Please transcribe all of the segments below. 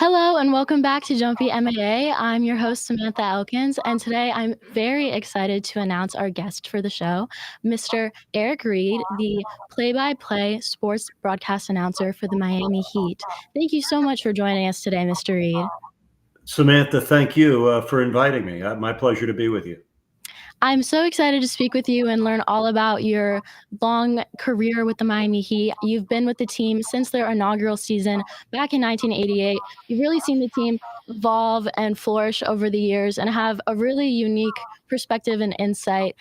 Hello and welcome back to Jumpy M.I.A. I'm your host, Samantha Elkins, and today I'm very excited to announce our guest for the show, Mr. Reid, the play-by-play sports broadcast announcer for the Miami Heat. Thank you so much for joining us today, Mr. Reid. Samantha, thank you for inviting me. My pleasure to be with you. I'm so excited to speak with you and learn all about your long career with the Miami Heat. You've been with the team since their inaugural season back in 1988. You've really seen the team evolve and flourish over the years and have a really unique perspective and insight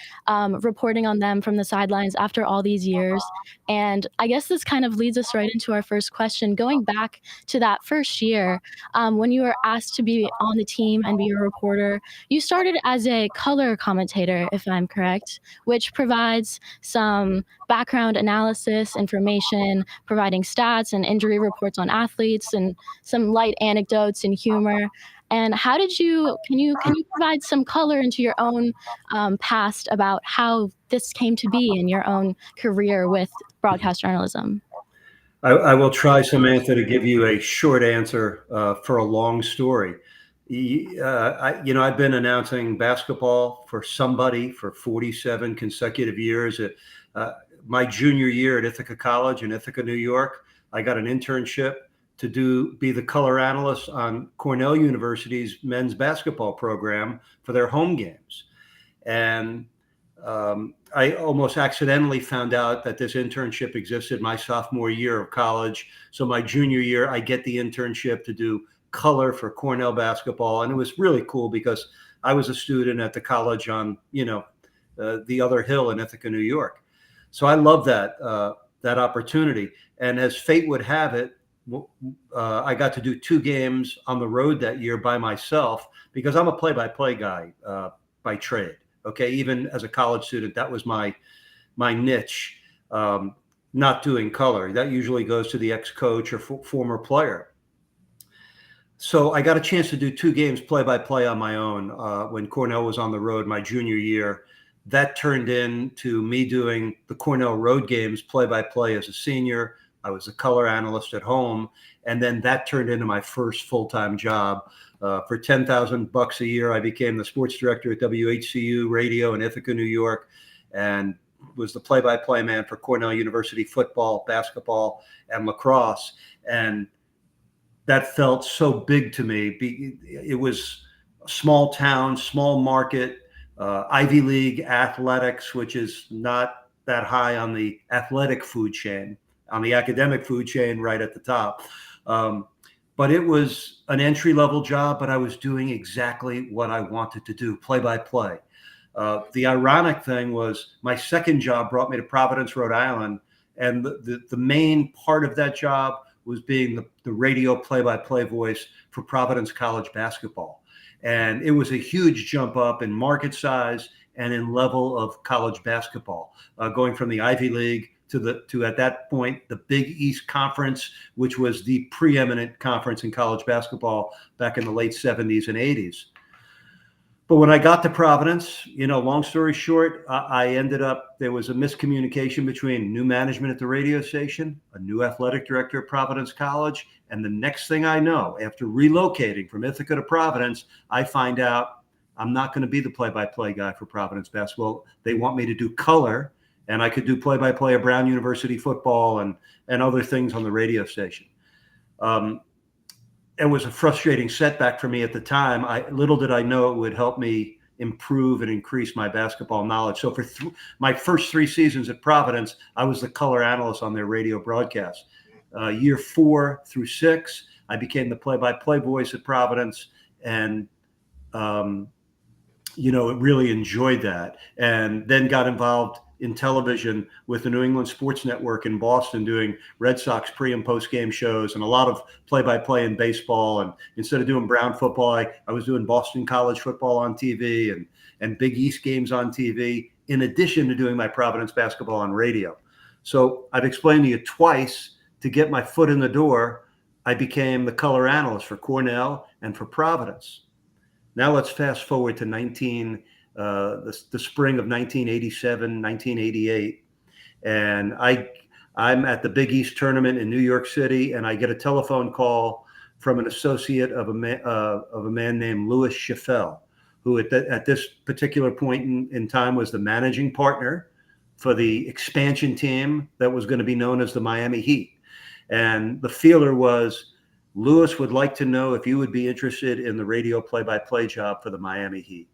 reporting on them from the sidelines after all these years. And I guess this kind of leads us right into our first question. Going back to that first year, when you were asked to be on the team and be a reporter, you started as a color commentator, if I'm correct, which provides some background analysis, information, providing stats and injury reports on athletes, and some light anecdotes and humor. And how did you can you provide some color into your own past about how this came to be in your own career with broadcast journalism? I will try, Samantha, to give you a short answer for a long story. I've been announcing basketball for somebody for 47 consecutive years. Uh, my junior year at Ithaca College in Ithaca, New York, I got an internship to be the color analyst on Cornell University's men's basketball program for their home games. And I almost accidentally found out that this internship existed my sophomore year of college. So my junior year, I get the internship to do color for Cornell basketball. And it was really cool because I was a student at the college on, the other hill in Ithaca, New York. So I love that opportunity. And as fate would have it, I got to do 2 games on the road that year by myself because I'm a play-by-play guy by trade. Okay, even as a college student, that was my niche. Not doing color. That usually goes to the ex-coach or former player. So I got a chance to do 2 games play-by-play on my own when Cornell was on the road my junior year. That turned into me doing the Cornell road games play-by-play as a senior. I was a color analyst at home, and then that turned into my first full-time job. For $10,000 a year, I became the sports director at WHCU Radio in Ithaca, New York, and was the play-by-play man for Cornell University football, basketball, and lacrosse. And that felt so big to me. It was a small town, small market, Ivy League athletics, which is not that high on the athletic food chain, on the academic food chain right at the top. But it was an entry-level job, but I was doing exactly what I wanted to do, play-by-play. The ironic thing was my second job brought me to Providence, Rhode Island, and the main part of that job was being the radio play-by-play voice for Providence College basketball. And it was a huge jump up in market size and in level of college basketball, going from the Ivy League to at that point the Big East Conference, which was the preeminent conference in college basketball back in the late 70s and 80s. But when I got to Providence, long story short, I ended up, there was a miscommunication between new management at the radio station, a new athletic director at Providence College, and the next thing I know, after relocating from Ithaca to Providence, I find out I'm not going to be the play-by-play guy for Providence basketball. They want me to do color, and I could do play-by-play of Brown University football and other things on the radio station. It was a frustrating setback for me at the time. Little did I know it would help me improve and increase my basketball knowledge. So for my first 3 seasons at Providence, I was the color analyst on their radio broadcast. Year 4 through 6, I became the play-by-play voice at Providence, and really enjoyed that. And then got involved in television with the New England Sports Network in Boston, doing Red Sox pre and post game shows and a lot of play-by-play in baseball. And instead of doing Brown football, I was doing Boston College football on TV and Big East games on TV, in addition to doing my Providence basketball on radio. So I've explained to you twice, to get my foot in the door, I became the color analyst for Cornell and for Providence. Now let's fast forward to the spring of 1987, 1988. And I'm at the Big East tournament in New York City, and I get a telephone call from an associate of a man named Louis Chaffel, who at this particular point in time was the managing partner for the expansion team that was going to be known as the Miami Heat. And the feeler was, Louis would like to know if you would be interested in the radio play-by-play job for the Miami Heat.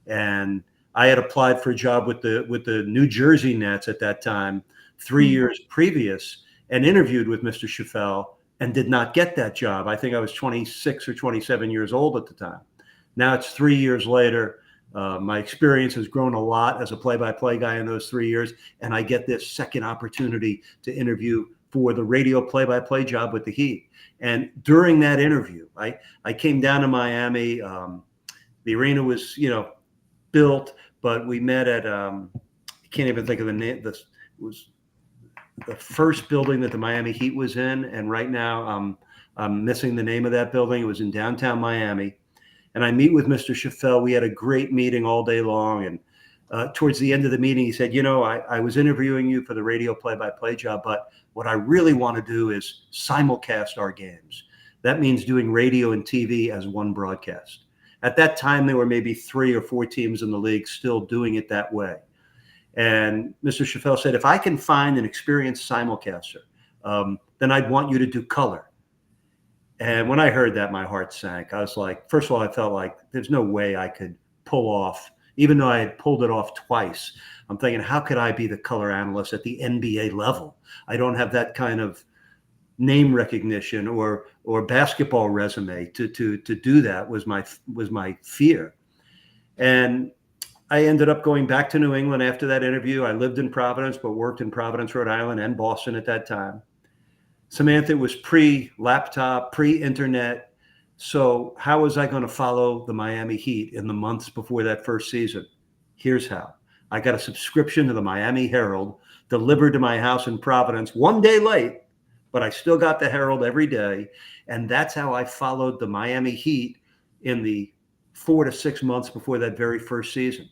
And I had applied for a job with the New Jersey Nets at that time, 3 years previous, and interviewed with Mr. Chaffel and did not get that job. I think I was 26 or 27 years old at the time. Now it's 3 years later. My experience has grown a lot as a play-by-play guy in those 3 years, and I get this second opportunity to interview for the radio play-by-play job with the Heat. And during that interview, I came down to Miami. The arena was, built, but we met at I can't even think of the name. This was the first building that the Miami Heat was in, and right now I'm missing the name of that building. It was in downtown Miami. And I meet with Mr. Chaffel. We had a great meeting all day long. And towards the end of the meeting, he said, I was interviewing you for the radio play-by-play job, but what I really want to do is simulcast our games. That means doing radio and TV as one broadcast. At that time, there were maybe 3 or 4 teams in the league still doing it that way. And Mr. Chaffel said, if I can find an experienced simulcaster, then I'd want you to do color. And when I heard that, my heart sank. I was like, first of all, I felt like there's no way I could pull off, even though I had pulled it off twice. I'm thinking, how could I be the color analyst at the NBA level? I don't have that kind of name recognition or basketball resume to do that was my fear. And I ended up going back to New England after that interview. I lived in Providence, but worked in Providence, Rhode Island and Boston at that time. Samantha, was pre-laptop, pre-internet. So how was I going to follow the Miami Heat in the months before that first season? Here's how. I got a subscription to the Miami Herald delivered to my house in Providence one day late, but I still got the Herald every day. And that's how I followed the Miami Heat in the 4 to 6 months before that very first season.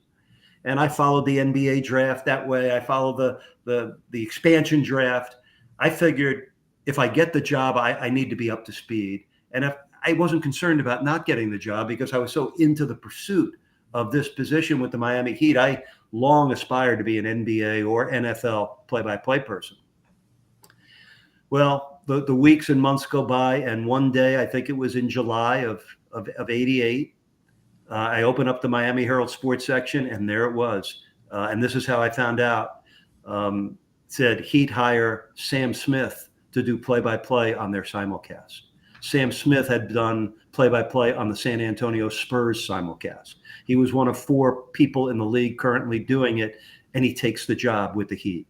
And I followed the NBA draft that way. I followed the expansion draft. I figured if I get the job, I need to be up to speed. And if I wasn't concerned about not getting the job because I was so into the pursuit of this position with the Miami Heat, I long aspired to be an NBA or NFL play-by-play person. Well, the weeks and months go by, and one day, I think it was in July of 88, I opened up the Miami Herald sports section, and there it was. And this is how I found out. It said Heat hire Sam Smith to do play-by-play on their simulcast. Sam Smith had done play-by-play on the San Antonio Spurs simulcast. He was one of 4 people in the league currently doing it, and he takes the job with the Heat.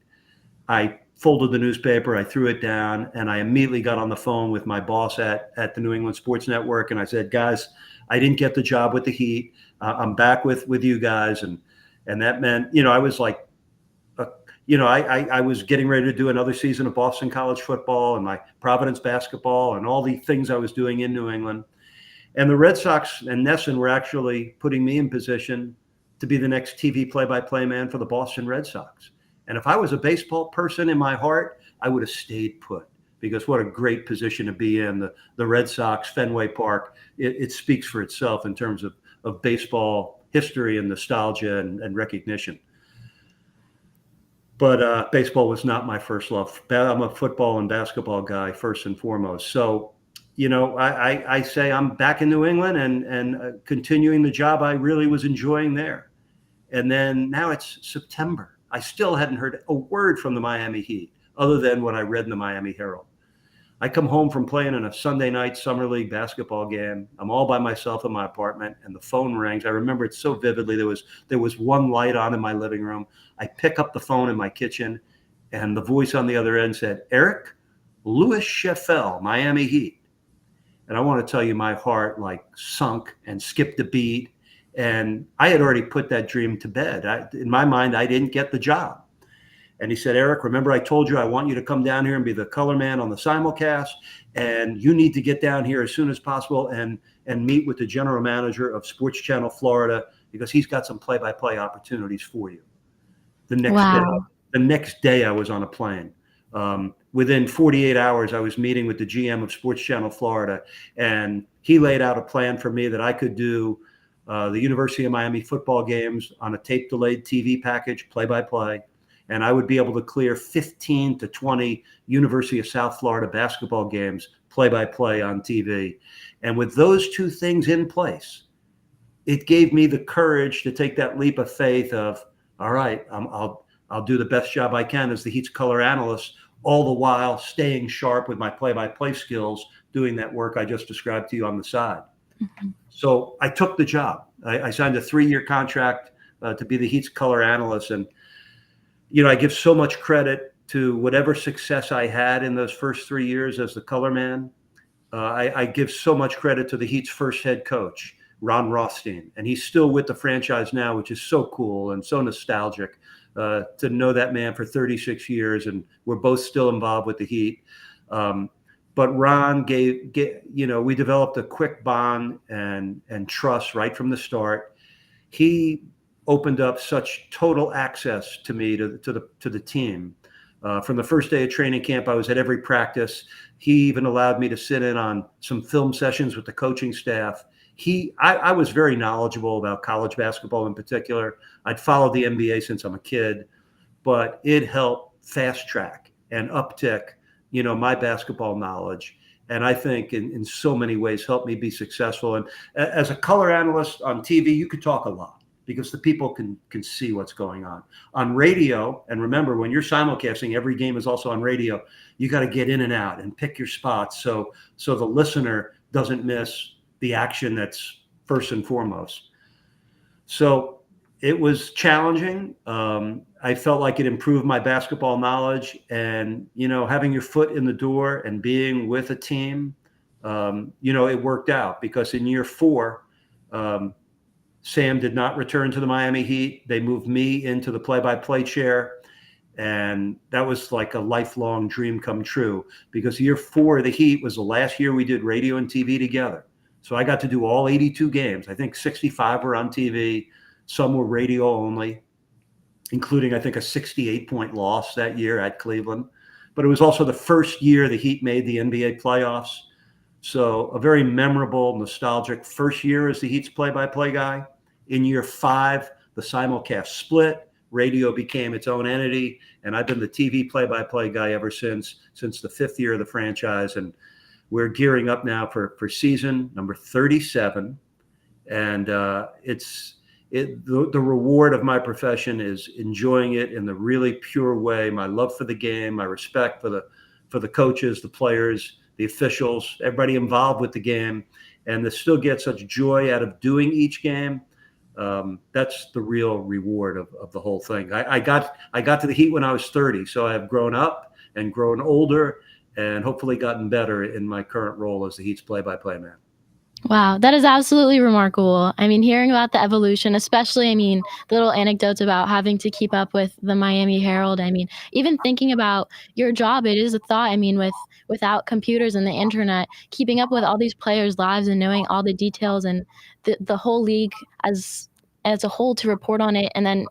I folded the newspaper, I threw it down, and I immediately got on the phone with my boss at the New England Sports Network, and I said, guys, I didn't get the job with the Heat. I'm back with you guys. And that meant, I was like, I was getting ready to do another season of Boston College football and my Providence basketball and all the things I was doing in New England. And the Red Sox and Nesson were actually putting me in position to be the next TV play-by-play man for the Boston Red Sox. And if I was a baseball person in my heart, I would have stayed put, because what a great position to be in. The Red Sox, Fenway Park, it speaks for itself in terms of baseball history and nostalgia and recognition. But baseball was not my first love. I'm a football and basketball guy first and foremost. So, I say I'm back in New England and continuing the job I really was enjoying there. And then now it's September. I still hadn't heard a word from the Miami Heat other than what I read in the Miami Herald. I come home from playing in a Sunday night summer league basketball game. I'm all by myself in my apartment, and the phone rings. I remember it so vividly. There was one light on in my living room. I pick up the phone in my kitchen, and the voice on the other end said, Eric, Louis Chaffel, Miami Heat. And I want to tell you, my heart sunk and skipped a beat. And I had already put that dream to bed. In my mind, I didn't get the job. And he said, Eric, remember I told you I want you to come down here and be the color man on the simulcast, and you need to get down here as soon as possible and meet with the general manager of Sports Channel Florida, because he's got some play-by-play opportunities for you. The next day I was on a plane. Within 48 hours, I was meeting with the GM of Sports Channel Florida, and he laid out a plan for me that I could do the University of Miami football games on a tape-delayed TV package, play-by-play, and I would be able to clear 15 to 20 University of South Florida basketball games, play-by-play on TV. And with those two things in place, it gave me the courage to take that leap of faith of, all right, I'll do the best job I can as the Heat's color analyst, all the while staying sharp with my play-by-play skills, doing that work I just described to you on the side. Mhm. So I took the job. I signed a 3-year contract to be the Heat's color analyst. And, I give so much credit to whatever success I had in those first 3 years as the color man. I give so much credit to the Heat's first head coach, Ron Rothstein, and he's still with the franchise now, which is so cool and so nostalgic to know that man for 36 years, and we're both still involved with the Heat. But Ron we developed a quick bond and trust right from the start. He opened up such total access to me to the team. From the first day of training camp, I was at every practice. He even allowed me to sit in on some film sessions with the coaching staff. I was very knowledgeable about college basketball in particular. I'd followed the NBA since I'm a kid, but it helped fast track and uptick, my basketball knowledge. And I think in so many ways helped me be successful. And as a color analyst on TV, you could talk a lot because the people can see what's going on. On radio, and remember, when you're simulcasting, every game is also on radio, you got to get in and out and pick your spots so the listener doesn't miss the action that's first and foremost. So it was challenging. I felt like it improved my basketball knowledge, and, having your foot in the door and being with a team, it worked out because in year 4, Sam did not return to the Miami Heat. They moved me into the play-by-play chair. And that was like a lifelong dream come true because year 4 of the Heat was the last year we did radio and TV together. So I got to do all 82 games. I think 65 were on TV. Some were radio only, including, I think, a 68-point loss that year at Cleveland. But it was also the first year the Heat made the NBA playoffs. So a very memorable, nostalgic first year as the Heat's play-by-play guy. In year 5, the simulcast split. Radio became its own entity, and I've been the TV play-by-play guy ever since the 5th year of the franchise. And we're gearing up now for season number 37, and the reward of my profession is enjoying it in the really pure way. My love for the game, my respect for the coaches, the players, the officials, everybody involved with the game, and to still get such joy out of doing each game. That's the real reward of the whole thing. I got to the Heat when I was 30, so I've grown up and grown older and hopefully gotten better in my current role as the Heat's play-by-play man. Wow, that is absolutely remarkable. I mean, hearing about the evolution, especially, the little anecdotes about having to keep up with the Miami Herald. Even thinking about your job, it is a thought. Without computers and the internet, keeping up with all these players' lives and knowing all the details and the whole league as a whole to report on it, and then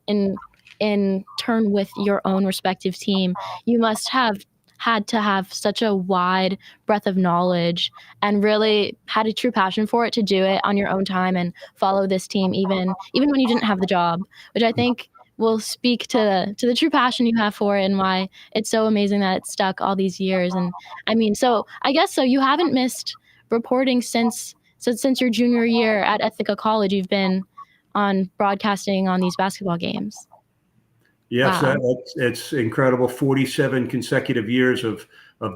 in turn with your own respective team, you must have had to have such a wide breadth of knowledge and really had a true passion for it to do it on your own time and follow this team even when you didn't have the job, which I think will speak to the true passion you have for it and why it's so amazing that it's stuck all these years. And so I guess so you haven't missed reporting since your junior year at Ithaca College. You've been on broadcasting on these basketball games. Yes, Wow. it's incredible. 47 consecutive years of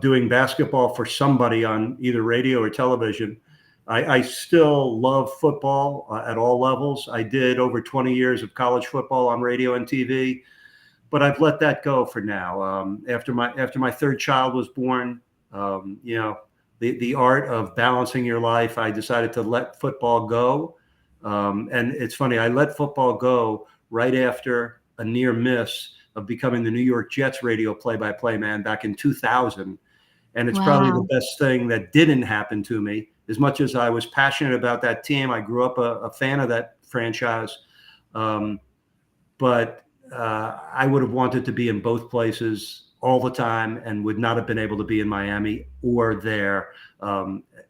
doing basketball for somebody on either radio or television. I still love football at all levels. I did over 20 years of college football on radio and TV, but I've let that go for now. After my third child was born, the art of balancing your life, I decided to let football go. And it's funny, I let football go right after a near miss of becoming the New York Jets radio play-by-play man back in 2000. And it's probably the Wow. best thing that didn't happen to me. As much as I was passionate about that team, I grew up a fan of that franchise. But I would have wanted to be in both places all the time and would not have been able to be in Miami or there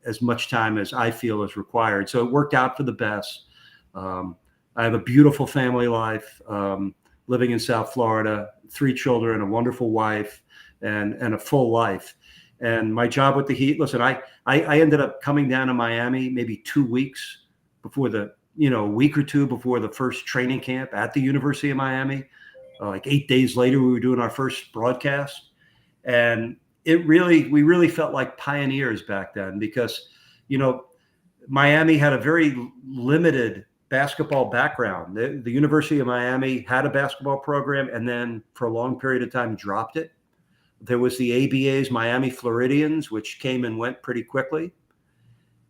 as much time as I feel is required. So it worked out for the best. I have a beautiful family life, living in South Florida, 3 children, a wonderful wife, and a full life. And my job with the Heat, listen, I ended up coming down to Miami maybe 2 weeks before a week or two before the first training camp at the University of Miami. Like 8 days later, we were doing our first broadcast. And we really felt like pioneers back then because, Miami had a very limited basketball background. The University of Miami had a basketball program and then for a long period of time dropped it. There was the ABA's Miami Floridians, which came and went pretty quickly.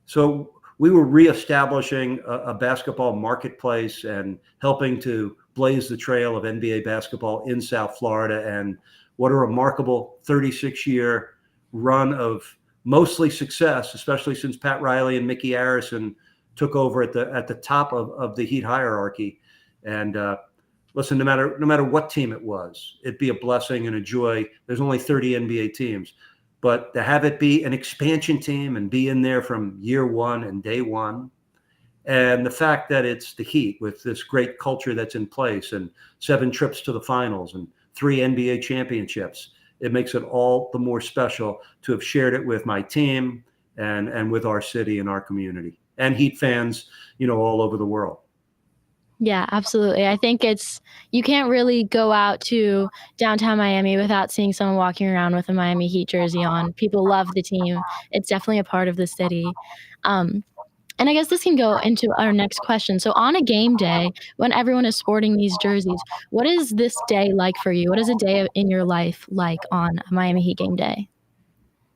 So we were reestablishing a basketball marketplace and helping to blaze the trail of NBA basketball in South Florida. And what a remarkable 36-year run of mostly success, especially since Pat Riley and Mickey Arison took over at the top of the Heat hierarchy. And listen, no matter what team it was, it'd be a blessing and a joy. There's only 30 NBA teams, but to have it be an expansion team and be in there from year one and day one, and the fact that it's the Heat with this great culture that's in place and 7 trips to the finals and 3 NBA championships, it makes it all the more special to have shared it with my team and with our city and our community and Heat fans, all over the world. Yeah, absolutely. I think you can't really go out to downtown Miami without seeing someone walking around with a Miami Heat jersey on. People love the team. It's definitely a part of the city. And I guess this can go into our next question. So on a game day, when everyone is sporting these jerseys, what is this day like for you? What is a day in your life like on a Miami Heat game day?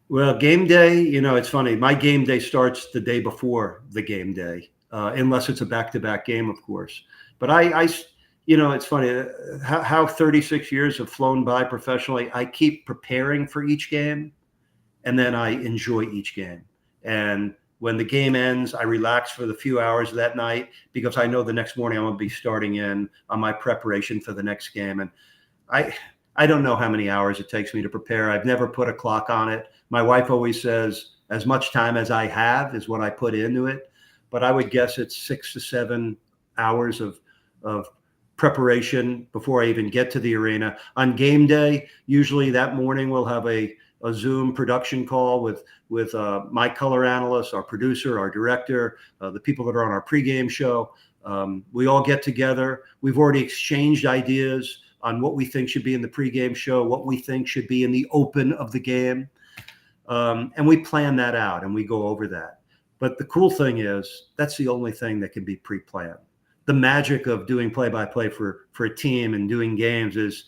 Well, game day, it's funny. My game day starts the day before the game day, unless it's a back-to-back game, of course. But it's funny how 36 years have flown by professionally. I keep preparing for each game, and then I enjoy each game. And when the game ends, I relax for the few hours of that night because I know the next morning I'm going to be starting in on my preparation for the next game. And I don't know how many hours it takes me to prepare. I've never put a clock on it. My wife always says as much time as I have is what I put into it. But I would guess it's 6 to 7 hours of preparation before I even get to the arena. On game day, usually that morning we'll have a Zoom production call with my color analyst, our producer, our director, the people that are on our pregame show. We all get together. We've already exchanged ideas on what we think should be in the pregame show, what we think should be in the open of the game. And we plan that out and we go over that. But the cool thing is that's the only thing that can be pre-planned. The magic of doing play-by-play for a team and doing games is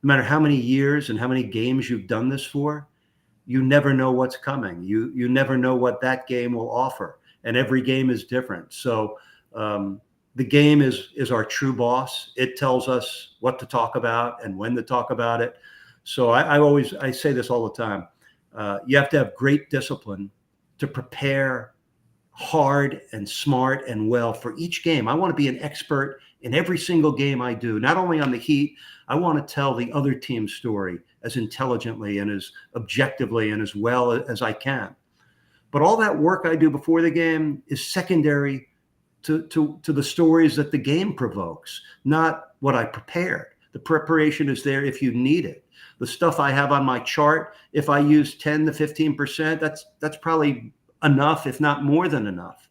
no matter how many years and how many games you've done this for, you never know what's coming. You never know what that game will offer. And every game is different. So the game is our true boss. It tells us what to talk about and when to talk about it. So I say this all the time. You have to have great discipline to prepare hard and smart and well for each game. I want to be an expert in every single game I do, not only on the Heat. I want to tell the other team's story as intelligently and as objectively and as well as I can. But all that work I do before the game is secondary to the stories that the game provokes, not what I prepared. The preparation is there if you need it. The stuff I have on my chart, if I use 10 to 15%, that's probably enough, if not more than enough.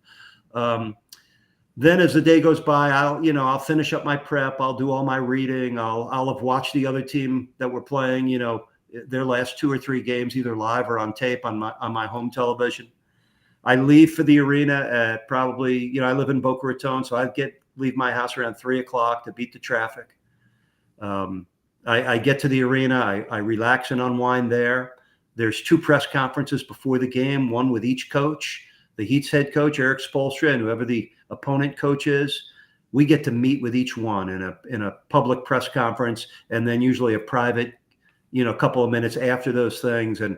Then as the day goes by, I'll finish up my prep. I'll do all my reading. I'll have watched the other team that we're playing, their last 2 or 3 games, either live or on tape on my home television. I leave for the arena at probably, I live in Boca Raton, so leave my house around 3:00 to beat the traffic. I get to the arena. I relax and unwind there. There's 2 press conferences before the game, one with each coach, the Heat's head coach, Erik Spoelstra, and whoever the opponent coach is. We get to meet with each one in a public press conference, and then usually a private, couple of minutes after those things. And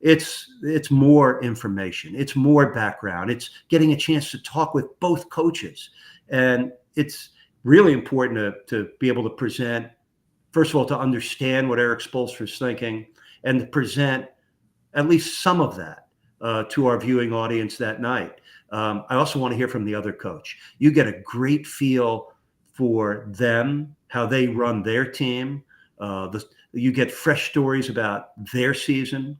it's more information. It's more background. It's getting a chance to talk with both coaches. And it's really important to be able to present first of all, to understand what Eric Spoelstra's thinking and to present at least some of that to our viewing audience that night. I also want to hear from the other coach. You get a great feel for them, how they run their team. You get fresh stories about their season.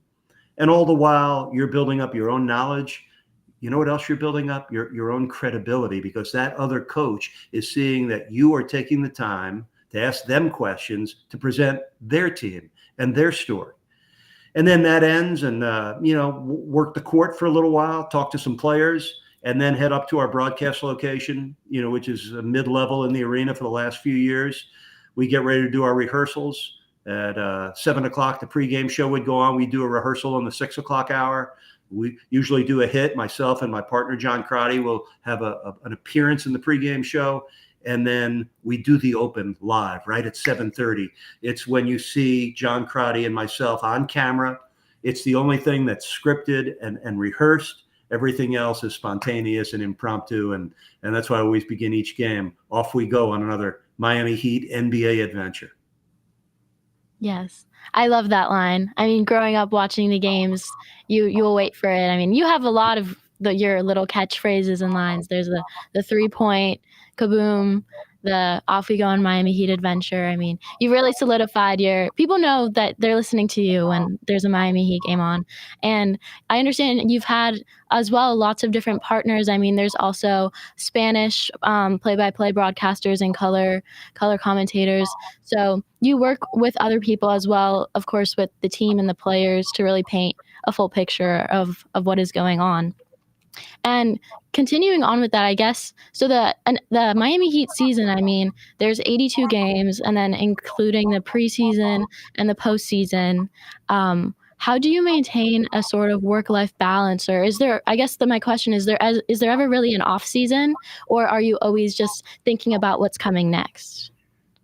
And all the while, you're building up your own knowledge. You know what else you're building up? Your own credibility, because that other coach is seeing that you are taking the time to ask them questions to present their team and their story. And then that ends and, work the court for a little while, talk to some players, and then head up to our broadcast location, which is a mid-level in the arena for the last few years. We get ready to do our rehearsals. At 7 o'clock, the pregame show would go on. We do a rehearsal in the 6 o'clock hour. We usually do a hit. Myself and my partner, John Crotty, will have an appearance in the pregame show. And then we do the open live right at 7:30. It's when you see John Crotty and myself on camera. It's the only thing that's scripted and rehearsed. Everything else is spontaneous and impromptu. And that's why I always begin each game. Off we go on another Miami Heat NBA adventure. Yes. I love that line. I mean, growing up watching the games, you'll wait for it. I mean, you have a lot of your little catchphrases and lines. There's the 3-point, kaboom, the off we go on Miami Heat adventure. I mean, you really solidified people know that they're listening to you when there's a Miami Heat game on. And I understand you've had as well lots of different partners. I mean, there's also Spanish play-by-play broadcasters and color commentators. So you work with other people as well, of course, with the team and the players to really paint a full picture of what is going on. And continuing on with that, I guess, so the Miami Heat season, I mean, there's 82 games, and then including the preseason and the postseason. How do you maintain a sort of work-life balance? Or is there, I guess my question is there ever really an off season, or are you always just thinking about what's coming next?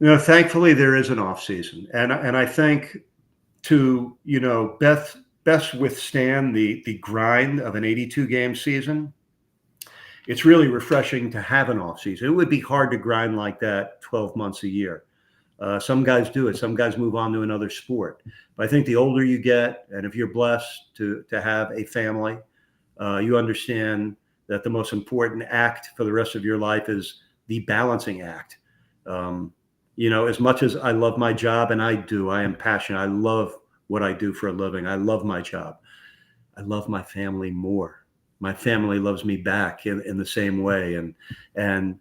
Thankfully there is an off season. And I think to, best withstand the grind of an 82 game season, it's really refreshing to have an off season. It would be hard to grind like that 12 months a year. Some guys do it. Some guys move on to another sport. But I think the older you get, and if you're blessed to have a family, you understand that the most important act for the rest of your life is the balancing act. As much as I love my job, and I am passionate. I love what I do for a living. I love my job. I love my family more. My family loves me back in the same way. And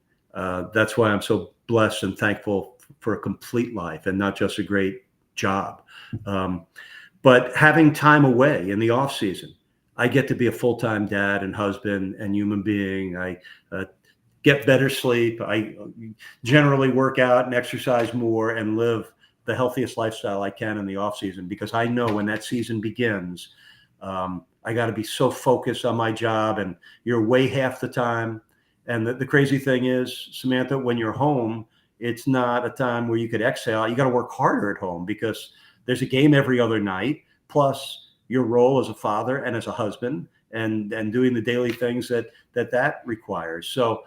that's why I'm so blessed and thankful for a complete life and not just a great job. But having time away in the off season, I get to be a full-time dad and husband and human being. I get better sleep. I generally work out and exercise more and live the healthiest lifestyle I can in the off season, because I know when that season begins, I got to be so focused on my job, and you're away half the time. And the crazy thing is, Samantha, when you're home, it's not a time where you could exhale. You got to work harder at home because there's a game every other night, plus your role as a father and as a husband and doing the daily things that requires. So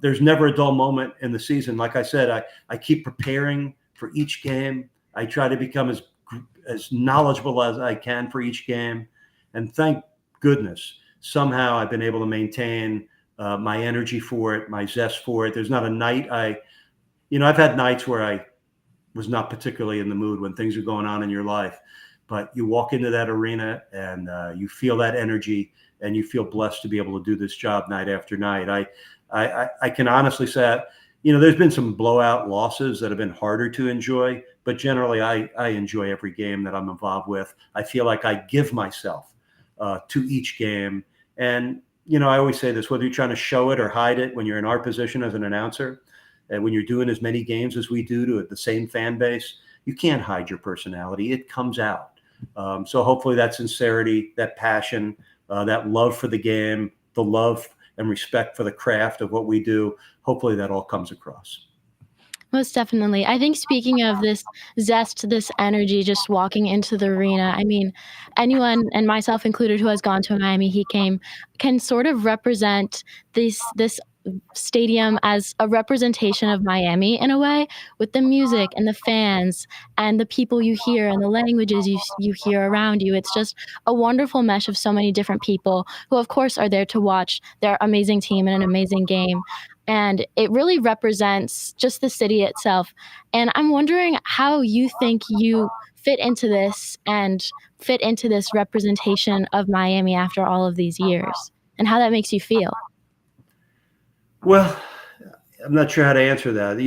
there's never a dull moment in the season. Like I said, I keep preparing for each game. I try to become as knowledgeable as I can for each game. And thank goodness, somehow I've been able to maintain my energy for it, my zest for it. There's not a night I've had nights where I was not particularly in the mood when things are going on in your life, but you walk into that arena and you feel that energy and you feel blessed to be able to do this job night after night. I can honestly say, there's been some blowout losses that have been harder to enjoy, but generally I enjoy every game that I'm involved with. I feel like I give myself to each game. And, I always say this, whether you're trying to show it or hide it, when you're in our position as an announcer, and when you're doing as many games as we do to the same fan base, you can't hide your personality. It comes out. So hopefully that sincerity, that passion, that love for the game, the love and respect for the craft of what we do, hopefully that all comes across. Most definitely. I think speaking of this zest, this energy, just walking into the arena, I mean, anyone, and myself included, who has gone to a Miami Heat game can sort of represent this stadium as a representation of Miami in a way, with the music and the fans and the people you hear and the languages you hear around you. It's just a wonderful mesh of so many different people who, of course, are there to watch their amazing team in an amazing game. And it really represents just the city itself. And I'm wondering how you think you fit into this and fit into this representation of Miami after all of these years, and how that makes you feel. Well, I'm not sure how to answer that.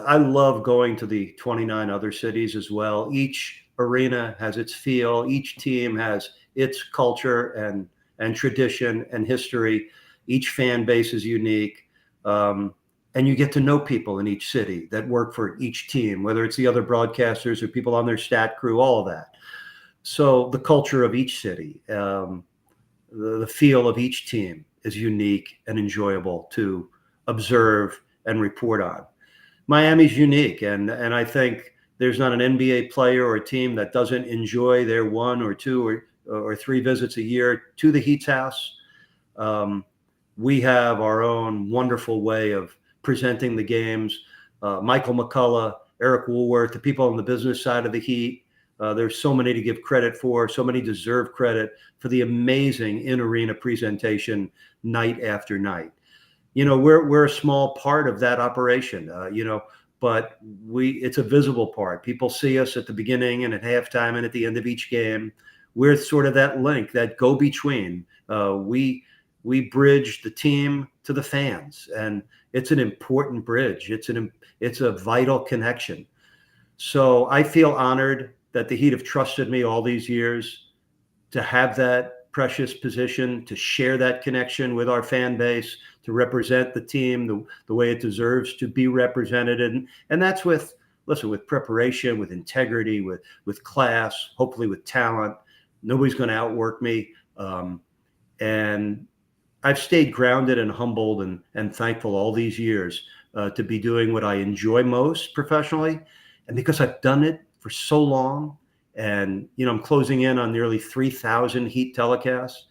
I love going to the 29 other cities as well. Each arena has its feel. Each team has its culture and tradition and history. Each fan base is unique. And you get to know people in each city that work for each team, whether it's the other broadcasters or people on their stat crew, all of that. So the culture of each city, the feel of each team is unique and enjoyable to observe and report on. Miami's unique, and I think there's not an NBA player or a team that doesn't enjoy their one or two or three visits a year to the Heat's house. We have our own wonderful way of presenting the games. Michael McCullough, Eric Woolworth, the people on the business side of the Heat. There's so many to give credit for. So many deserve credit for the amazing in-arena presentation night after night. We're a small part of that operation, but it's a visible part. People see us at the beginning and at halftime and at the end of each game. We're sort of that link, that go-between. We bridge the team to the fans, and it's an important bridge. It's a vital connection. So I feel honored that the Heat have trusted me all these years to have that precious position, to share that connection with our fan base, to represent the team the way it deserves to be represented. And that's with preparation, with integrity, with class, hopefully with talent. Nobody's going to outwork me. And I've stayed grounded and humbled and thankful all these years to be doing what I enjoy most professionally. And because I've done it for so long, and I'm closing in on nearly 3,000 Heat telecasts,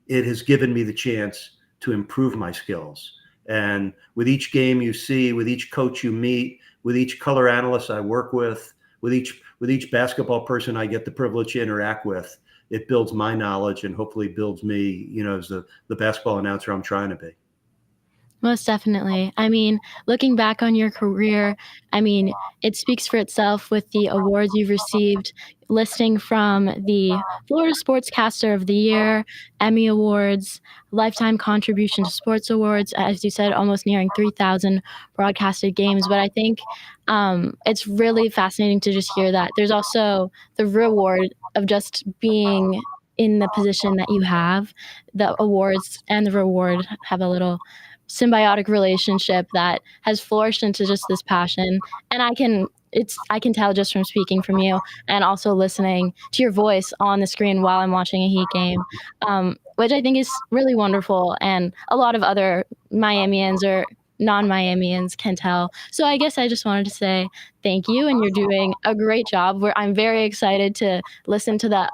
it has given me the chance to improve my skills. And with each game you see, with each coach you meet, with each color analyst I work with each basketball person I get the privilege to interact with, it builds my knowledge and hopefully builds me, as the basketball announcer I'm trying to be. Most definitely. I mean, looking back on your career, I mean, it speaks for itself with the awards you've received, listing from the Florida Sportscaster of the Year, Emmy Awards, Lifetime Contribution to Sports Awards, as you said, almost nearing 3,000 broadcasted games. But I think it's really fascinating to just hear that. There's also the reward of just being in the position that you have. The awards and the reward have a little symbiotic relationship that has flourished into just this passion. And I can tell just from speaking from you and also listening to your voice on the screen while I'm watching a Heat game, which I think is really wonderful, and a lot of other Miamians or non-Miamians can tell. So I guess I just wanted to say thank you, and you're doing a great job. I'm very excited to listen to the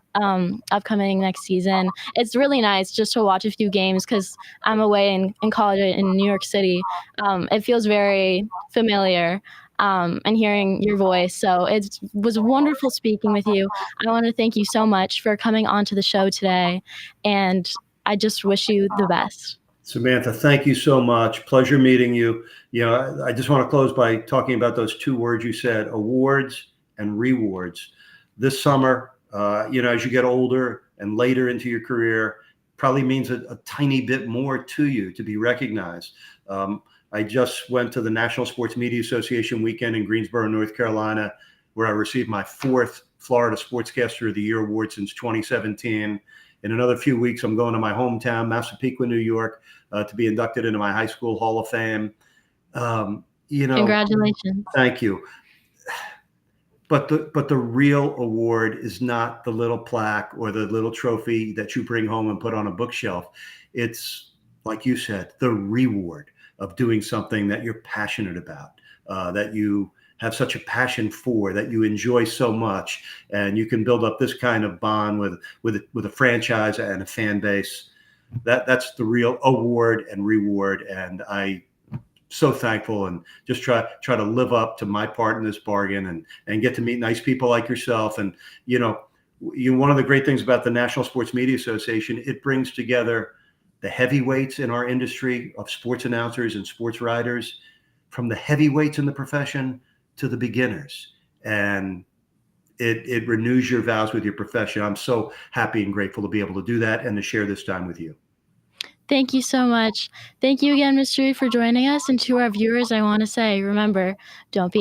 upcoming next season. It's really nice just to watch a few games because I'm away in college in New York City. It feels very familiar. And hearing your voice. So it was wonderful speaking with you. I want to thank you so much for coming onto the show today, and I just wish you the best. Samantha, thank you so much. Pleasure meeting you. I just want to close by talking about those two words you said, awards and rewards. This summer, as you get older and later into your career, probably means a tiny bit more to you to be recognized. I just went to the National Sports Media Association weekend in Greensboro, North Carolina, where I received my 4th Florida Sportscaster of the Year award since 2017. In another few weeks, I'm going to my hometown, Massapequa, New York, to be inducted into my high school Hall of Fame. Congratulations. Thank you. But the real award is not the little plaque or the little trophy that you bring home and put on a bookshelf. It's, like you said, the reward of doing something that you're passionate about, that you have such a passion for, that you enjoy so much, and you can build up this kind of bond with a franchise and a fan base. that's the real award and reward. And I so thankful, and just try to live up to my part in this bargain, and get to meet nice people like yourself. And one of the great things about the National Sports Media Association, it brings together the heavyweights in our industry of sports announcers and sports writers, from the heavyweights in the profession to the beginners. And it renews your vows with your profession. I'm so happy and grateful to be able to do that and to share this time with you. Thank you so much. Thank you again, Mr. Reid, for joining us. And to our viewers, I want to say, remember, don't be